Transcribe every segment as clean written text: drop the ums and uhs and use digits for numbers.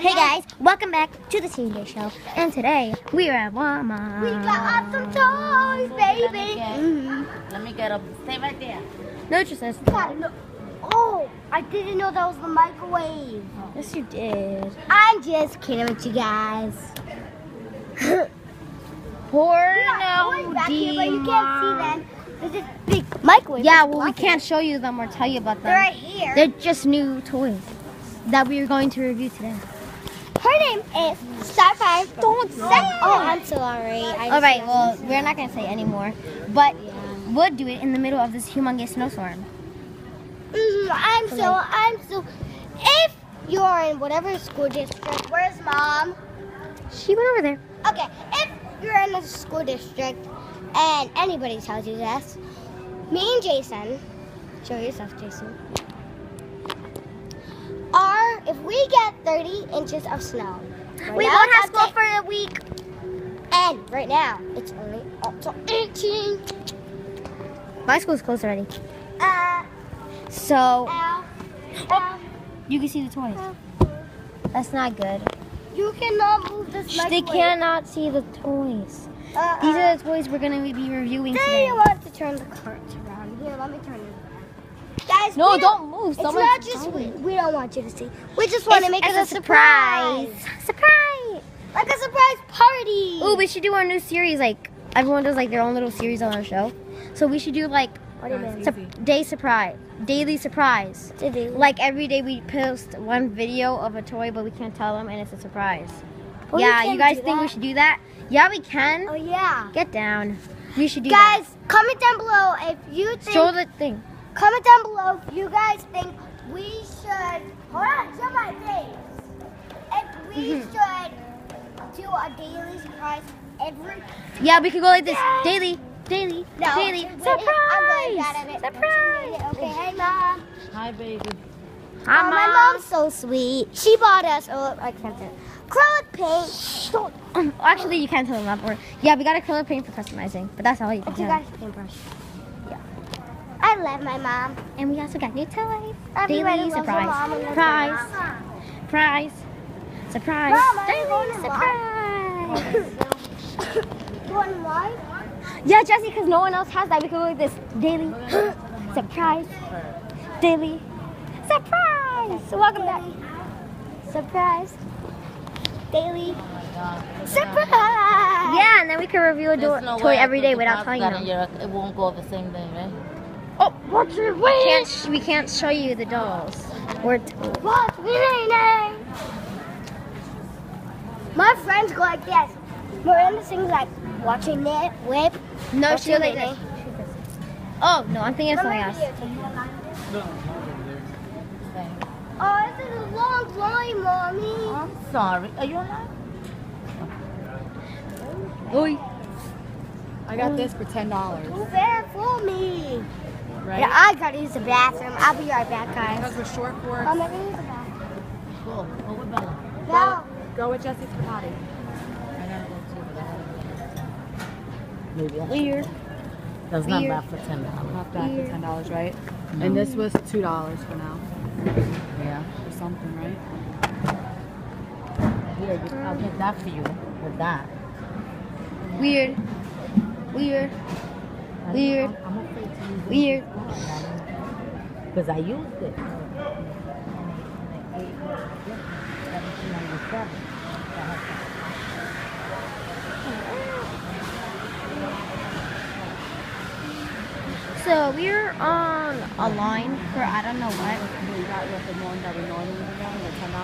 Hey guys, welcome back to the TJ Show. And today we are at Walmart. We got some toys, baby. Let me get up. Stay right there. No, just says. Oh, I didn't know that was the microwave. Yes, you did. I'm just kidding with you guys. Porno Back here, but you can't see them. There's this big microwave. Yeah, well, we can't show you them or tell you about them. They're right here. They're just new toys that we are going to review today. Her name is Starfire. Don't say it. Oh, I'm sorry. All right, well, we're not going to say anymore, but we'll do it in the middle of this humongous snowstorm. I'm so. If you're in whatever school district, where's Mom? She went over there. Okay, if you're in a school district and anybody tells you this, me and Jason, show yourself, Jason, if we get 30 inches of snow, We won't have school for a week. and right now it's only up to 18. My school's closed already. Ow, So, ow. you can see the toys. That's not good. You cannot move this They microwave. cannot see the toys. These are the toys we're going to be reviewing Do today. you want to turn the curtains around? Here, let me turn it around. Guys, No, we don't move. It's Someone's not just hiding. we don't want you to see. We just want to make it a surprise. Surprise! Like a surprise party. Ooh, we should do our new series. Like, everyone does like their own little series on our show. So we should do like What do you mean? daily surprise. Today. Like every day we post one video of a toy, but we can't tell them, and it's a surprise. Oh, yeah, you you can guys do think we that? should do that? Yeah, we can. Oh yeah. Get down. We should do that. Guys, comment down below if you think. Show the thing. Comment down below if you guys think we should. Hold on, show my face. If we should do a daily surprise every. Yeah, we could go like this. Daily, daily, No, daily. I'm Surprise! really bad at it. Surprise! Okay, hey mom. Hi, baby. Hi, Oh, my mom's so sweet. She bought us. Oh, I can't say it. Acrylic paint. Actually, you can't tell them that. Yeah, we got acrylic paint for customizing, but that's all you can It's a tell. guy's paintbrush. Yeah. I love my mom. And we also got new toys. Everybody Daily loves surprise. their mom and their Surprise. mom. Surprise. Surprise. Mom, I Daily want surprise. You want one? Yeah, Jesse, because no one else has that. We can go like this. Daily surprise. Daily surprise. So welcome back. Surprise. Daily. Surprise. Yeah, and then we can review a There's no toy way I every put day the without cops telling gun in them. It won't go the same day, right? Oh, what's your way? We can't show you the dolls. We're What's winning? My friends go like this. Miranda sings like, watching it, whip. no, What's she your like name? this. Oh no, I'm thinking of something else. Oh, this is a long line, Mommy. I'm sorry. Are you alive? Oi. I got this for $10, Too bad for me. right? Yeah, I gotta use the bathroom. I'll be right back, guys. Because we're short for I'm gonna use the bathroom. Cool. Go with Bella. No. Go with Jesse's potty. I gotta go too, but I gotta go. Maybe I Weird. That's not Weird. bad for $10. Not bad for $10, right? And this was $2 for now, Yeah. or something, right? Here, I'll get that for you with that. Weird. Weird. Weird. I'm afraid to use it. Weird. Because I used it. 1797. So we're on a line for I don't know what. We got with the one that we normally would get, the $10 one.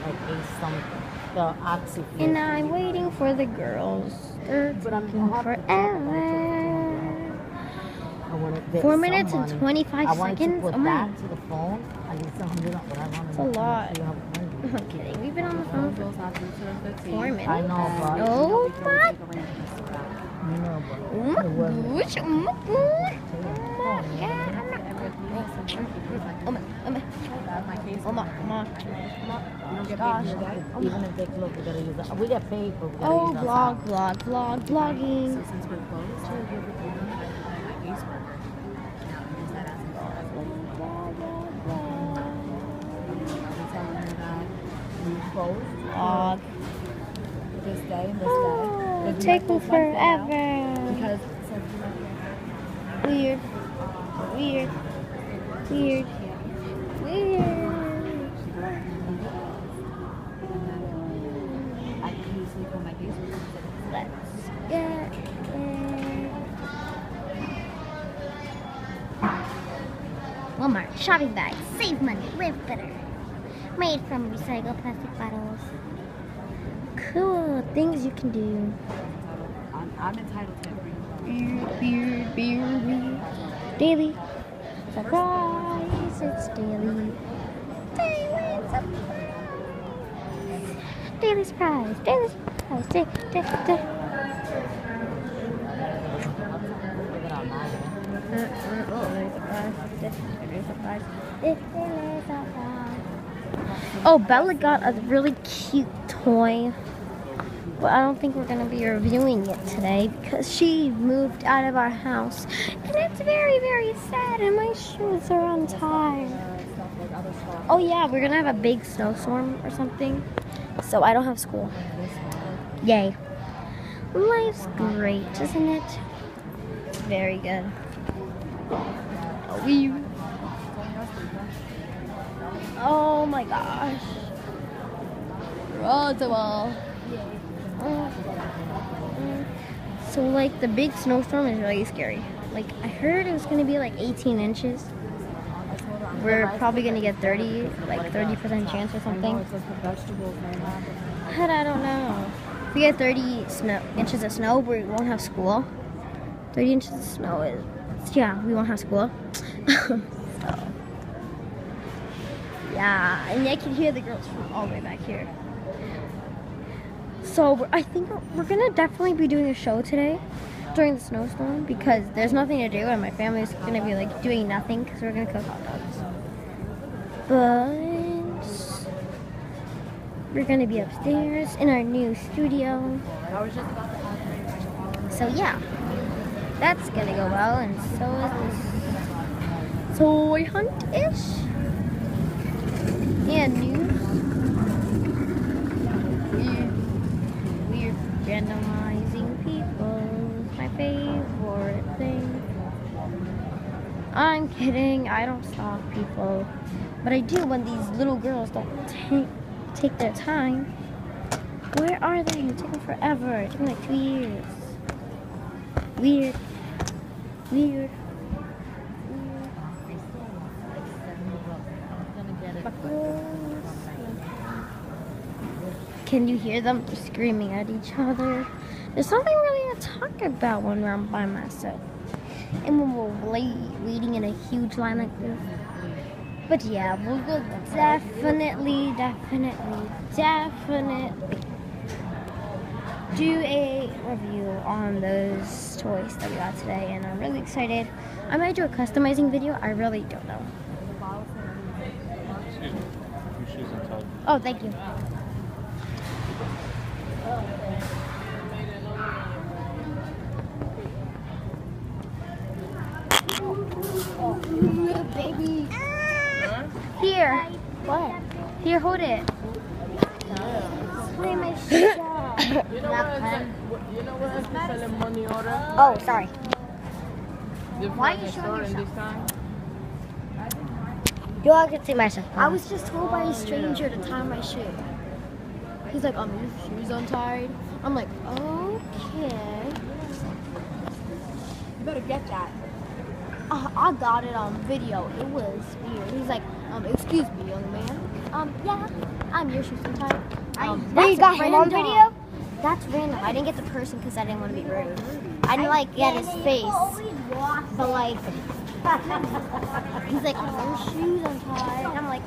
Like a something. The oxy. And I'm waiting for the girls. They're taking forever. I want to get 4 some minutes and money. 25 I wanted seconds. to put Oh my. that to the phone. I need some $100, but I want That's a lot. to I'm kidding. We've been on the phone for Bill's not due to the 15th. 4 minutes. I know, but Oh We can my. always take arrangements for that. you know, but Oh my it wasn't. gosh. Oh my god. Oh my god. Oh my. Oh my. My case. Oh my. Oh my. You don't get Gosh. paid for your day. Even if they close, we gotta use it. We get paid, but we gotta Oh, use our vlog, time. vlog, vlog, vlogging. So since we're closed, we'll give it to them at Ace Burger. Now, use that as a I'll be telling her that we exposed. Vlog. This day and this Oh, day. There's take me multiple ones now forever. Because it says you might Weird. Weird. Weird. Weird. I can usually put my Facebook. Let's get it. Walmart shopping bag. Save money. Live better. Made from recycled plastic bottles. Cool things you can do. I'm entitled to every. Beard. Daily surprise. It's daily. Daily surprise. Daily surprise. Daily surprise. Daily surprise. Oh, Bella got a really cute toy. But I don't think we're going to be reviewing it today because she moved out of our house. And it's very, very sad and my shoes are untied. Oh yeah, we're going to have a big snowstorm or something. So I don't have school. Yay. Life's great, isn't it? It's very good. Oh my gosh. Roswell. So like the big snowstorm is really scary. Like I heard it was gonna be like 18 inches. We're probably gonna get 30% chance or something. But I don't know. If we get 30 inches of snow, we won't have school. 30 inches of snow is, yeah, we won't have school. So, yeah, and I can hear the girls from all the way back here. So I think we're gonna definitely be doing a show today during the snowstorm because there's nothing to do and my family's gonna be like doing nothing because we're gonna cook hot dogs. But we're gonna be upstairs in our new studio. So yeah, that's gonna go well, and so is this toy hunt-ish and news. We're randomizing people, my favorite thing. I'm kidding, I don't stalk people, but I do when these little girls don't take their time. Where are they? It took them forever. It took me like 2 years. Weird. Weird. Can you hear them screaming at each other? There's something really to talk about when I'm by myself. And when we're waiting in a huge line like this. But yeah, we'll definitely do a review on those toys that we got today. And I'm really excited. I might do a customizing video. I really don't know. Excuse me. Your shoes untied. Oh, thank you. Baby. Here. What? Here, hold it. Play my shit. selling money order? Oh, sorry. Why are you showing yourself? You all can see myself. I was just told by a stranger to tie my shoe. He's like, your shoe's untied. I'm like, okay. You better get that. I got it on video. It was weird. He's like, excuse me, young man. Yeah, I'm your shoes untied. Wait, you got him on random. video? That's random. I didn't get the person because I didn't want to be rude. I didn't like get his face, but like, he's like, your shoes untied. And I'm like,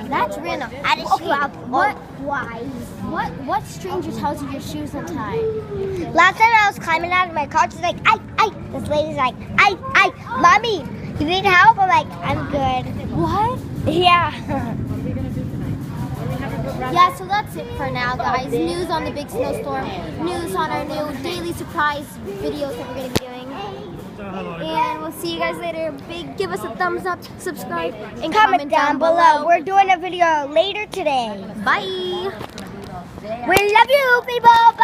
that's random. I just what stranger tells you your shoes untied? Last time I was climbing out of my car, she's like, this lady's like, mommy, you need help? I'm like, I'm good. What? Yeah. Yeah, so that's it for now, guys. News on the big snowstorm. News on our new daily surprise videos that we're going to be doing. And we'll we'll see you guys later. Give us a thumbs up, subscribe, and Comment down below. We're doing a video later today. Bye. We love you, people.